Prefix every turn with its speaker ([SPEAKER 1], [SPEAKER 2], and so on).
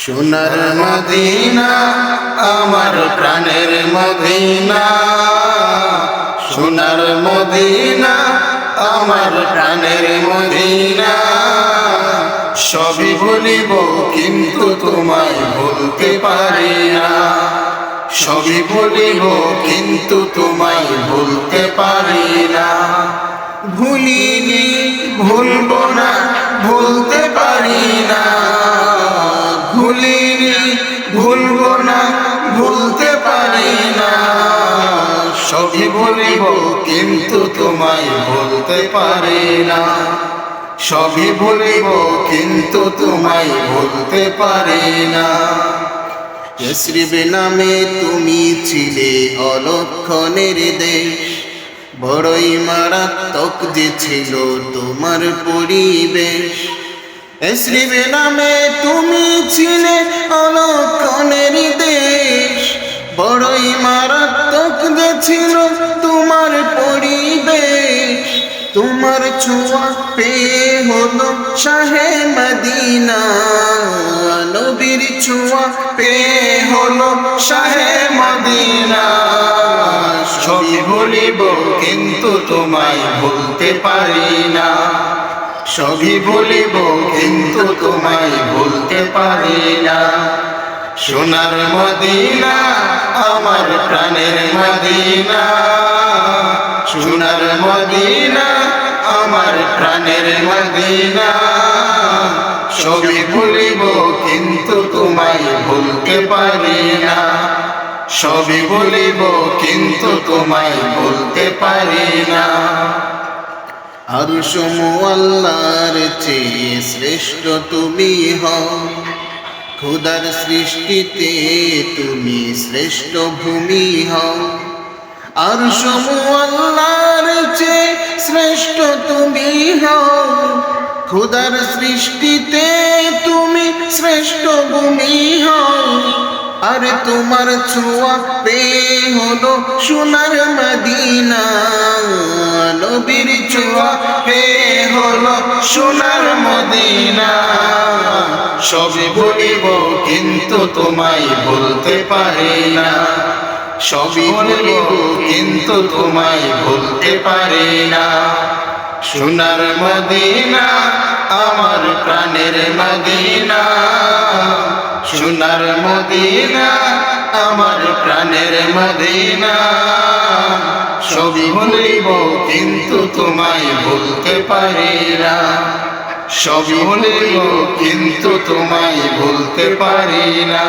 [SPEAKER 1] সোনার মদিনা আমার প্রাণের মদিনা, সোনার মদিনা আমার প্রাণের মদিনা। সবই ভুলিব কিন্তু তোমায় ভুলতে পারি না, সবই ভুলিব কিন্তু তোমায় ভুলতে পারি না। ভুলিনি ভুলবো না ভুলতে পারি না, ভুলিনি ভুলবো না ভুলতে পারি না। সবই ভুলিব কিন্তু তোমায় ভুলতে পারি না, সবই ভুলিব কিন্তু তোমায় ভুলতে পারি না। ইয়াসরিব নামে তুমি ছিলে অলক্ষণের দেশ, বড়ই মারাত্মক যে ছিল তোমার পরিবেশ। ইয়াসরিব নামে তুমি ছিলে অলক্ষণের দেশ, বড়ই মারাত্মক যে ছিল তোমার পরিবেশ। তোমার ছোঁয়া পেয়ে হলো শাহে মদিনা, নবীর ছোঁয়া পেয়ে হলো শাহে মদিনা। সবই ভুলিব কিন্তু তোমায় ভুলতে পারি না, সবই ভুলিব কিন্তু তোমায় ভুলতে পারি না। সোনার মদিনা আমার প্রাণের মদিনা, সোনার মদিনা আমার প্রাণের মদিনা। সবই ভুলিব কিন্তু তোমায় ভুলতে পারি না, সবই ভুলিব কিন্তু তোমায় ভুলতে পারি না। আরশ মুআল্লার চেয়ে শ্রেষ্ঠ তুমি হও, খোদার সৃষ্টিতে তুমি শ্রেষ্ঠ ভূমি হও। আরশ মুআল্লার চেয়ে শ্রেষ্ঠ তুমি হও, খোদার সৃষ্টিতে তুমি শ্রেষ্ঠ ভূমি হও। আর তোমার ছোঁয়া পেয়ে হলো সোনার মদিনা, নবীর ছোঁয়া পেয়ে হলো সোনার মদিনা। সবই ভুলিব কিন্তু তোমায় ভুলতে পারি না, সবই ভুলিব কিন্তু তোমায় ভুলতে পারি না। সোনার মদিনা আমার প্রাণের মদিনা, সোনার মদিনা আমার প্রাণের মদিনা। সবই ভুলিব কিন্তু তোমায় ভুলতে পারি না, সবই ভুলিব কিন্তু তোমায় ভুলতে পারি না।